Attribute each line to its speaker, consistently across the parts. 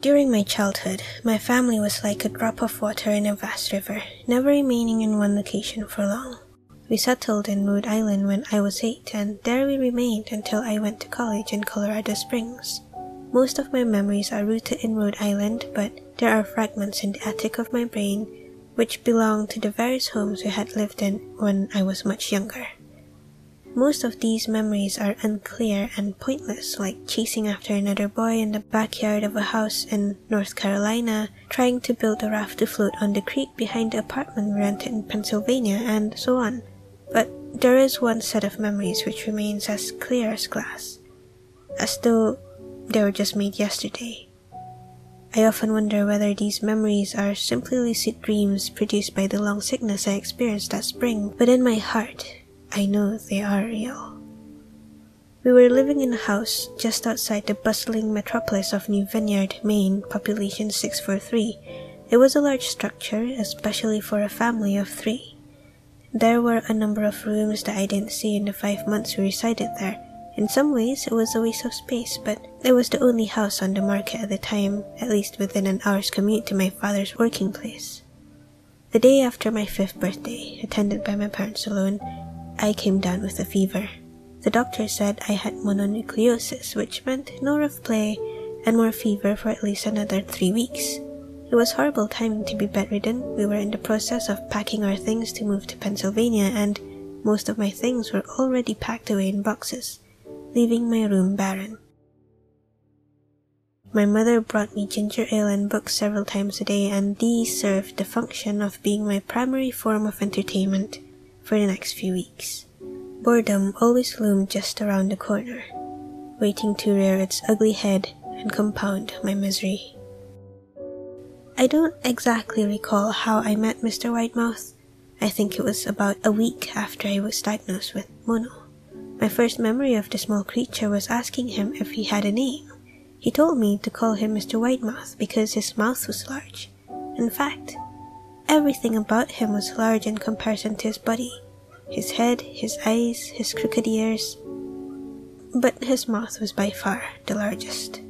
Speaker 1: During my childhood, my family was like a drop of water in a vast river, never remaining in one location for long. We settled in Rhode Island when I was 8, and there we remained until I went to college in Colorado Springs. Most of my memories are rooted in Rhode Island, but there are fragments in the attic of my brain which belong to the various homes we had lived in when I was much younger. Most of these memories are unclear and pointless, like chasing after another boy in the backyard of a house in North Carolina, trying to build a raft to float on the creek behind the apartment we rented in Pennsylvania, and so on. But there is one set of memories which remains as clear as glass, as though they were just made yesterday. I often wonder whether these memories are simply lucid dreams produced by the long sickness I experienced that spring, but in my heart, I know they are real. We were living in a house just outside the bustling metropolis of New Vineyard, Maine, population 643. It was a large structure, especially for a family of 3. There were a number of rooms that I didn't see in the 5 months we resided there. In some ways, it was a waste of space, but it was the only house on the market at the time, at least within an hour's commute to my father's working place. The day after my 5th birthday, attended by my parents alone, I came down with a fever. The doctor said I had mononucleosis, which meant no rough play and more fever for at least another 3 weeks. It was horrible timing to be bedridden. We were in the process of packing our things to move to Pennsylvania, and most of my things were already packed away in boxes, leaving my room barren. My mother brought me ginger ale and books several times a day, and these served the function of being my primary form of entertainment for the next few weeks. Boredom always loomed just around the corner, waiting to rear its ugly head and compound my misery. I don't exactly recall how I met Mr. Widemouth. I think it was about a week after I was diagnosed with mono. My first memory of the small creature was asking him if he had a name. He told me to call him Mr. Widemouth because his mouth was large. In fact, everything about him was large in comparison to his body. His head, his eyes, his crooked ears. But his mouth was by far the largest.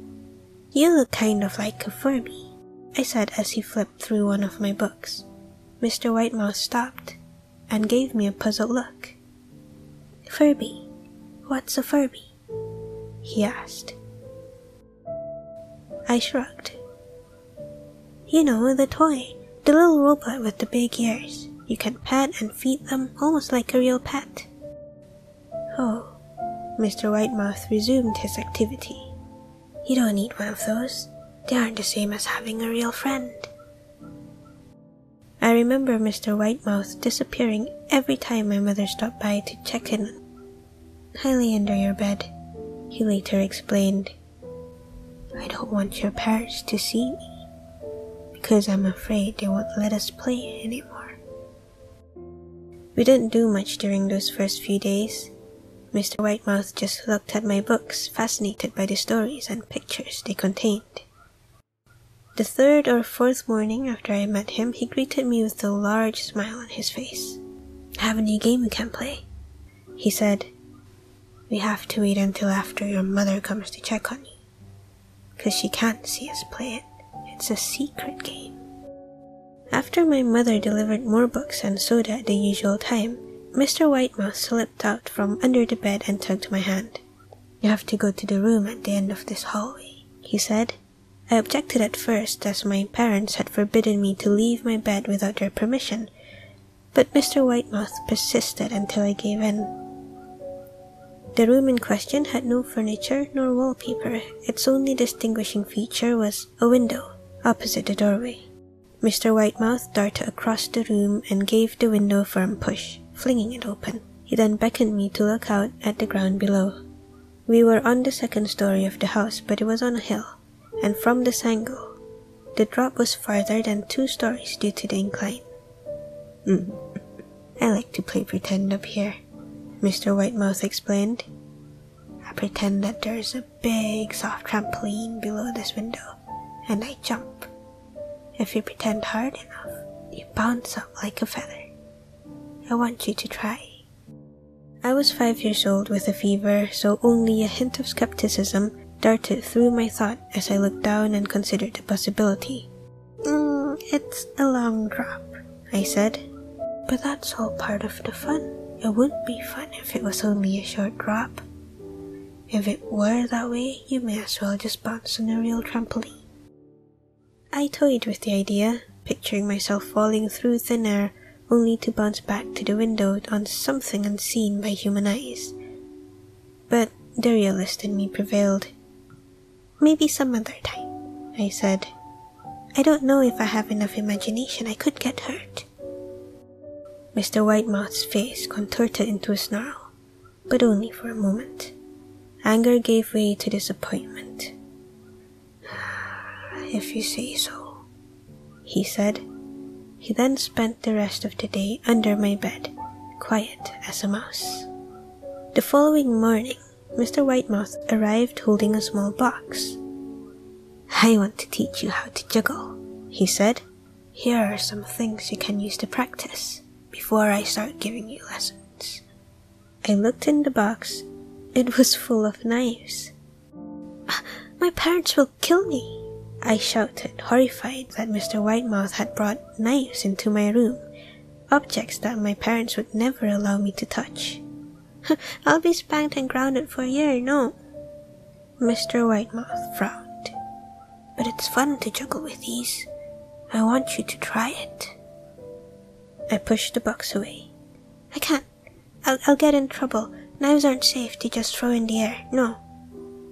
Speaker 1: "You look kind of like a Furby," I said as he flipped through one of my books. Mr. Widemouth stopped and gave me a puzzled look. "Furby? What's a Furby?" he asked. I shrugged. "You know, the toy. The little robot with the big ears. You can pet and feed them almost like a real pet." "Oh," Mr. Widemouth resumed his activity. "You don't need one of those. They aren't the same as having a real friend." I remember Mr. Widemouth disappearing every time my mother stopped by to check in. "I lay under your bed," he later explained. "I don't want your parents to see me, because I'm afraid they won't let us play anymore." We didn't do much during those first few days. Mr. Widemouth just looked at my books, fascinated by the stories and pictures they contained. The 3rd or 4th morning after I met him, he greeted me with a large smile on his face. "I have a new game we can play," he said. "We have to wait until after your mother comes to check on you, because she can't see us play it. It's a secret game." After my mother delivered more books and soda at the usual time, Mr. Widemouth slipped out from under the bed and tugged my hand. "You have to go to the room at the end of this hallway," he said. I objected at first, as my parents had forbidden me to leave my bed without their permission, but Mr. Widemouth persisted until I gave in. The room in question had no furniture nor wallpaper. Its only distinguishing feature was a window opposite the doorway. Mr. Widemouth darted across the room and gave the window a firm push, flinging it open. He then beckoned me to look out at the ground below. We were on the 2nd story of the house, but it was on a hill, and from this angle, the drop was farther than 2 stories due to the incline. "I like to play pretend up here," Mr. Widemouth explained. "I pretend that there is a big soft trampoline below this window, and I jump. If you pretend hard enough, you bounce up like a feather. I want you to try." I was 5 years old with a fever, so only a hint of skepticism darted through my thought as I looked down and considered the possibility. It's a long drop, I said. But that's all part of the fun. It wouldn't be fun if it was only a short drop. If it were that way, you may as well just bounce on a real trampoline. I toyed with the idea, picturing myself falling through thin air only to bounce back to the window on something unseen by human eyes. But the realist in me prevailed. Maybe some other time, I said. I don't know if I have enough imagination. I could get hurt. Mr. Widemouth's face contorted into a snarl, but only for a moment. Anger gave way to disappointment. If you say so, he said. He then spent the rest of the day under my bed, quiet as a mouse. The following morning, Mr. Widemouth arrived holding a small box. I want to teach you how to juggle, he said. Here are some things you can use to practice before I start giving you lessons. I looked in the box. It was full of knives. My parents will kill me, I shouted, horrified that Mr. Widemouth had brought knives into my room, objects that my parents would never allow me to touch. I'll be spanked and grounded for a year, no. Mr. Widemouth frowned. But it's fun to juggle with these. I want you to try it. I pushed the box away. I can't. I'll get in trouble. Knives aren't safe to just throw in the air, no.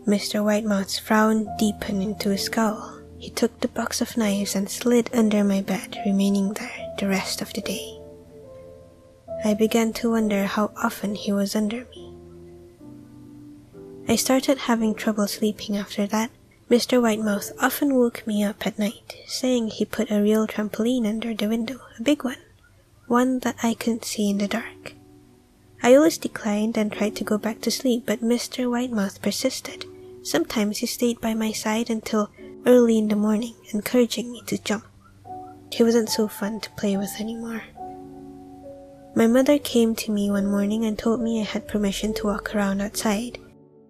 Speaker 1: Mr. Widemouth's frown deepened into a scowl. He took the box of knives and slid under my bed, remaining there the rest of the day. I began to wonder how often he was under me. I started having trouble sleeping after that. Mr. Widemouth often woke me up at night, saying he put a real trampoline under the window, a big one that I couldn't see in the dark. I always declined and tried to go back to sleep, but Mr. Widemouth persisted. Sometimes he stayed by my side until early in the morning, encouraging me to jump. He wasn't so fun to play with anymore. My mother came to me one morning and told me I had permission to walk around outside.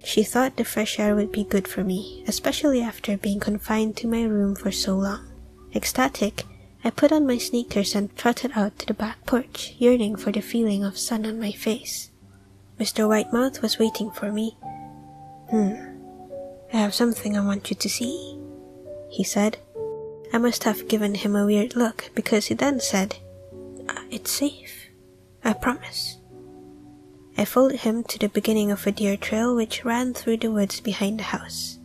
Speaker 1: She thought the fresh air would be good for me, especially after being confined to my room for so long. Ecstatic, I put on my sneakers and trotted out to the back porch, yearning for the feeling of sun on my face. Mr. Widemouth was waiting for me. I have something I want you to see, he said. I must have given him a weird look, because he then said, It's safe. I promise. I followed him to the beginning of a deer trail which ran through the woods behind the house.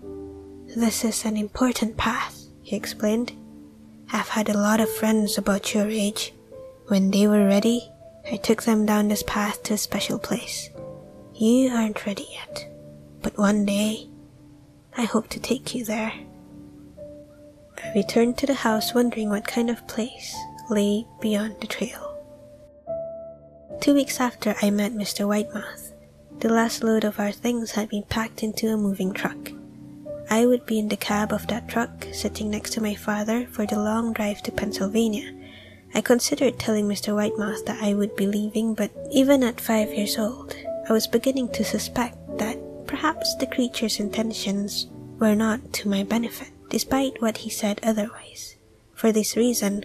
Speaker 1: This is an important path, he explained. I've had a lot of friends about your age. When they were ready, I took them down this path to a special place. You aren't ready yet, but one day, I hope to take you there. I returned to the house wondering what kind of place lay beyond the trail. 2 weeks after I met Mr. Widemouth, the last load of our things had been packed into a moving truck. I would be in the cab of that truck, sitting next to my father for the long drive to Pennsylvania. I considered telling Mr. Widemouth that I would be leaving, but even at 5 years old, I was beginning to suspect that perhaps the creature's intentions were not to my benefit, despite what he said otherwise. For this reason,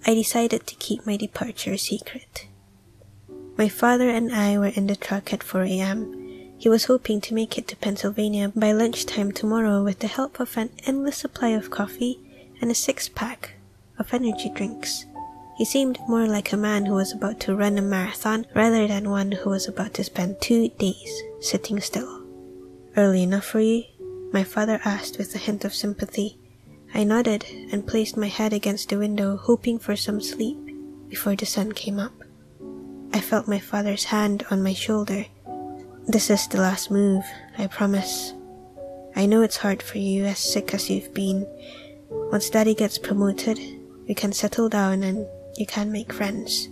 Speaker 1: I decided to keep my departure a secret. My father and I were in the truck at 4 a.m. He was hoping to make it to Pennsylvania by lunchtime tomorrow with the help of an endless supply of coffee and a 6-pack of energy drinks. He seemed more like a man who was about to run a marathon rather than one who was about to spend 2 days sitting still. Early enough for you? My father asked with a hint of sympathy. I nodded and placed my head against the window, hoping for some sleep before the sun came up. I felt my father's hand on my shoulder. This is the last move, I promise. I know it's hard for you, as sick as you've been. Once Daddy gets promoted, we can settle down and you can make friends.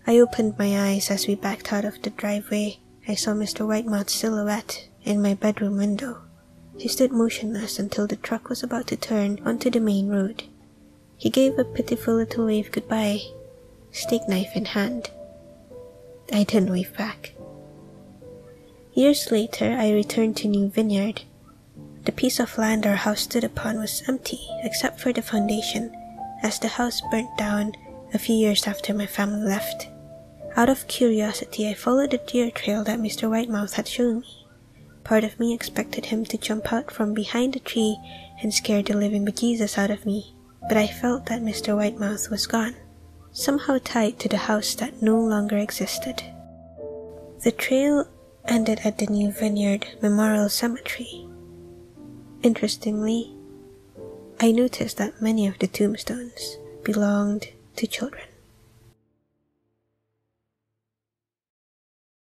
Speaker 1: I opened my eyes as we backed out of the driveway. I saw Mr. Widemouth's silhouette in my bedroom window. He stood motionless until the truck was about to turn onto the main road. He gave a pitiful little wave goodbye, steak knife in hand. I didn't wave back. Years later, I returned to New Vineyard. The piece of land our house stood upon was empty except for the foundation, as the house burnt down a few years after my family left. Out of curiosity, I followed the deer trail that Mr. Widemouth had shown me. Part of me expected him to jump out from behind the tree and scare the living bejesus out of me, but I felt that Mr. Widemouth was gone, somehow tied to the house that no longer existed. The trail ended at the new Vineyard Memorial Cemetery. Interestingly, I noticed that many of the tombstones belonged to children.